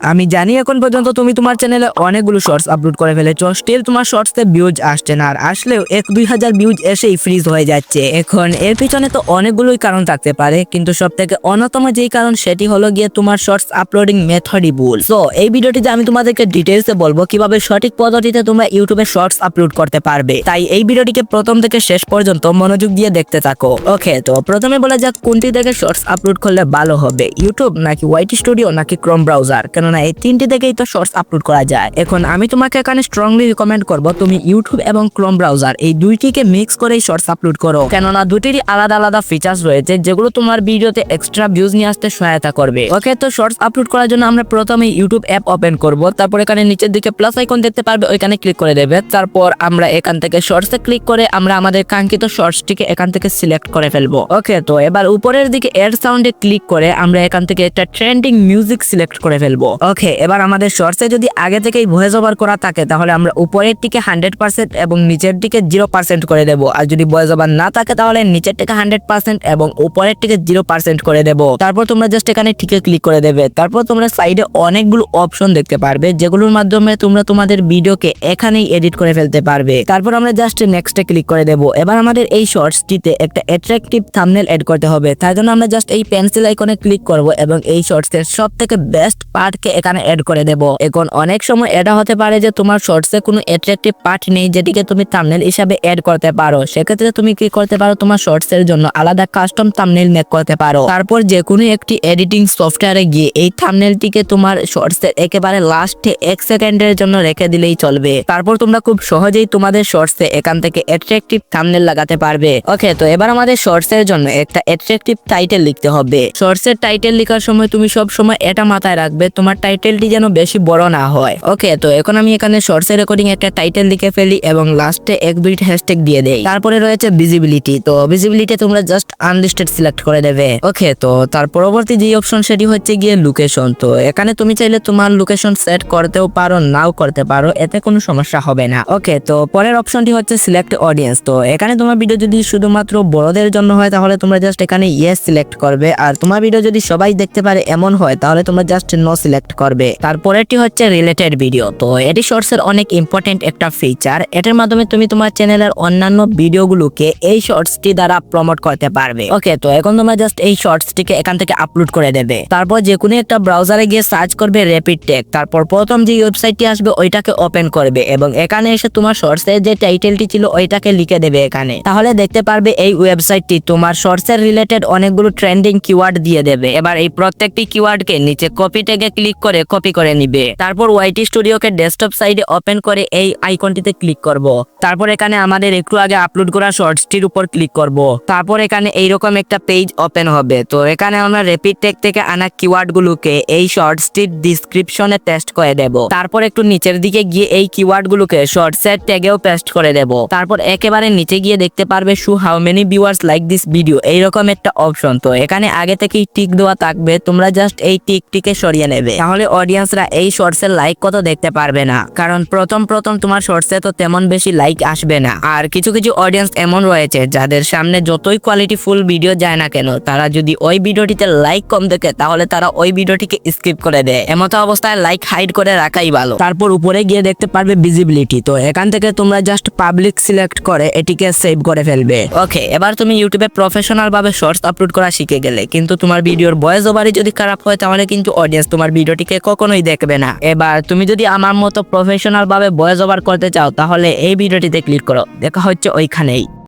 আমি জানি এখন পর্যন্ত তুমি তোমার চ্যানেলে অনেকগুলো শর্টস আপলোড করে ফেলেছো, স্টিল তোমার শর্টসে ভিউজ আসছে না, আর আসলেও 1-2 হাজার ভিউজ এসেই ফ্রিজ হয়ে যাচ্ছে। এখন এর পিছনে তো অনেকগুলোই কারণ থাকতে পারে, কিন্তু সব থেকে অন্যতম যেই কারণ সেটি হলো গিয়ে তোমার শর্টস আপলোডিং মেথডই ভুল। সো এই ভিডিওটিতে আমি তোমাদেরকে ডিটেইলসে বলবো কিভাবে সঠিক পদ্ধতিতে তোমরা ইউটিউবে শর্টস আপলোড করতে পারবে, তাই এই ভিডিওটিকে প্রথম থেকে শেষ পর্যন্ত মনোযোগ দিয়ে দেখতে থাকো। ওকে, তো প্রথমে বলা যাক কোনটি থেকে শর্টস আপলোড করলে ভালো হবে, ইউটিউব নাকি ওয়াইটি স্টুডিও নাকি ক্রোম ব্রাউজার, কেননা এই তিনটি থেকেই তো শর্টস আপলোড করা যায়। এখন আমি তোমাকে এখানে স্ট্রংলি রিকমেন্ড করব তুমি ইউটিউব এবং ক্রোম ব্রাউজার এই দুইটিকে মিক্স করেই শর্টস আপলোড করো, কেননা দুটিরই আলাদা আলাদা ফিচার্স রয়েছে যেগুলো তোমার ভিডিওতে এক্সট্রা ভিউজ নিয়ে আসতে সহায়তা করবে। ওকে, তো শর্টস আপলোড করার জন্য আমরা প্রথমে ইউটিউব অ্যাপ ওপেন করব, তারপর এখানে নিচের দিকে প্লাস আইকন দেখতে পারবে, ওইখানে ক্লিক করে দেবে। তারপর আমরা এখান থেকে শর্টসে ক্লিক করে আমরা আমাদের কাঙ্ক্ষিত শর্টসটিকে এখান থেকে সিলেক্ট করে ফেলবো। ওকে, তো এবার উপরের দিকে এড সাউন্ডে ক্লিক করে আমরা এখান থেকে একটা ট্রেন্ডিং মিউজিক সিলেক্ট করে ফেলবো। ওকে, এবার আমাদের শর্টসে যদি আগে থেকেই ভয়েস ওভার করা থাকে তাহলে আমরা উপরের দিকে 100% এবং নিচের দিকে 0% করে দেব, আর যদি ভয়েস ওভার না থাকে তাহলে নিচের থেকে 100% এবং উপরের দিকে 0% করে দেব। তারপর তোমরা জাস্ট এখানে ঠিকই ক্লিক করে দেবে। তারপর তোমরা সাইডে অনেকগুলো অপশন দেখতে পারবে যেগুলোর মাধ্যমে তোমরা তোমাদের ভিডিওকে এখানেই এডিট করে ফেলতে পারবে। তারপর আমরা জাস্ট নেক্সটে ক্লিক করে দেব। এবার আমাদের এই শর্টসটিতে একটা অ্যাট্রাকটিভ থাম্বনেল এড করতে হবে, তার জন্য আমরা জাস্ট এই পেন্সিল আইকনে ক্লিক করব এবং এই শর্টসের সবথেকে বেস্ট পার্টকে এখানে এড করে দেব। এখন অনেক সময় এটা হতে পারে যে তোমার শর্টসে কোনো অ্যাট্রাকটিভ পার্ট নেই যেটিকে তুমি থাম্বনেল হিসাবে এড করতে পারো, সেক্ষেত্রে তুমি কি করতে পারো, তোমার শর্টসের জন্য আলাদা কাস্টম থাম্বনেল মেক করতে পারো। তারপর যে কোনো একটি এডিটিং সফটওয়্যারে গিয়ে এই থাম্বনেলটিকে তোমার শর্টসের একেবারে লাস্টে 1 সেকেন্ডের জন্য রেখে দিলেই চলবে। তারপর তোমরা খুব সহজেই তোমাদের শর্টসে এখান থেকে অ্যাট্রাকটিভ থাম্বনেল লাগাতে পারবে। ওকে, তো এবার আমাদের শর্টসের জন্য একটা অ্যাট্রাকটিভ টাইটেল লিখতে হবে। শর্টসের টাইটেল লেখার সময় তুমি সব সময় এটা মাথায় রাখবে তোমার টাইটেলটি যেন বেশি বড় না হয়। ওকে, তো এখন আমি এখানে শর্টসের রেকর্ডিং একটা টাইটেল লিখে ফেলি এবং লাস্টে 1 বিট হ্যাশট্যাগ দিয়ে দেই। তারপরে রয়েছে ভিজিবিলিটি, তো ভিজিবিলিটি তোমরা জাস্ট আনলিস্টেড সিলেক্ট করে দেবে। ওকে, তো তার পরবর্তী যে অপশন সেটি হচ্ছে গিয়ে লোকেশন। তো এখানে তুমি চাইলে তোমার লোকেশন সেট করতেও পারো, নাও করতে পারো, এতে কোনো সমস্যা হবে না। ওকে, তো পরের অপশনটি হচ্ছে সিলেক্ট অডিয়েন্স। তো এখানে তোমার ভিডিও যদি শুধুমাত্র বড়দের জন্য হয় তাহলে তোমরা জাস্ট এখানে ইয়েস সিলেক্ট করবে, আর তোমার ভিডিও যদি সবাই দেখতে পারে এমন হয় তাহলে তোমরা জাস্ট নো সিলেক্ট করবে। তারপরেরটি হচ্ছে রিলেটেড ভিডিও। তো এটি শর্টসের অনেক ইম্পর্টেন্ট একটা ফিচার, এটার মাধ্যমে তুমি তোমার চ্যানেলের অন্যান্য ভিডিওগুলোকে এই শর্টসটি দ্বারা প্রমোট করতে পারবে। ওকে, তো এখন তোমরা জাস্ট এই শর্টসটিকে এখান থেকে আপলোড করে দেবে। তারপর যে কোনো একটা ব্রাউজারে গিয়ে সার্চ করবে র্যাপিড টেক, তারপর প্রথম যে ওয়েবসাইটটি আসবে ওইটাকে ওপেন করবে এবং এখানে এসে তোমার শর্টসের যে টাইটেলটি ছিল ওইটাকে লিখে দেবে এখানে। তাহলে দেখতে পারবে এই ওয়েবসাইটটি তোমার শর্টসের রিলেটেড অনেকগুলো ট্রেন্ডিং কিওয়ার্ড দিয়ে দেবে। এবার এই প্রত্যেকটি কিওয়ার্ডকে নিচে কপি ট্যাগে ক্লিক করে কপি করে নিবে। তারপর ওয়াইটি স্টুডিওকে ডেস্কটপ সাইডে ওপেন করে এই আইকনটিতে ক্লিক করব। তারপর এখানে আমাদের একটু আগে আপলোড করা শর্টসটির উপর ক্লিক করব। তারপর এখানে এইরকম একটা পেজ ওপেন হবে। তো এখানে আমরা র্যাপিড টেক থেকে আনা কিওয়ার্ড গুলোকে এই শর্টসটির ডেসক্রিপশনে পেস্ট করে দেব। তারপর একটু নিচের দিকে গিয়ে এই কিওয়ার্ড গুলোকে শর্টসের ট্যাগেও পেস্ট করে দেব। তারপর একেবারে নিচে গিয়ে দেখতে পারবে show how many viewers like this video, এইরকম একটা অপশন। তো এখানে আগে থেকেই টিক দেওয়া থাকবে, তোমরা জাস্ট এই টিকটিকে সরিয়ে নেবে, তাহলে অডিয়েন্সরা এই শর্টসের লাইক কত দেখতে পারবে না, কারণ প্রথম তোমার শর্টসে তো তেমন বেশি লাইক আসবে না। আর কিছু কিছু অডিয়েন্স এমন রয়েছে যাদের সামনে যতই কোয়ালিটি ফুল ভিডিও যায় না কেন, তারা যদি ওই ভিডিওটিতে লাইক কম দেখে তাহলে তারা ওই ভিডিওটিকে স্কিপ করে দেয়। এমতো অবস্থায় লাইক হাইড করে রাখাই ভালো। তারপর উপরে গিয়ে দেখতে পারবে ভিজিবিলিটি, তো এখান থেকে তোমরা জাস্ট পাবলিক সিলেক্ট করে এটিকে সেভ করে ফেলবে। ওকে, এবার তুমি ইউটিউবে প্রফেশনাল ভাবে শর্টস আপলোড করা শিখে গেলে, কিন্তু তোমার ভিডিওর ভয়েস ওভারই যদি খারাপ হয় তাহলে কিন্তু অডিয়েন্স তোমার ভিডিওটিকে কখনোই দেখবে না। এবার তুমি যদি আমার মতো প্রফেশনাল ভাবে ভয়েস ওভার করতে চাও তাহলে এই ভিডিওটিতে ক্লিক করো, দেখা হচ্ছে ওইখানেই।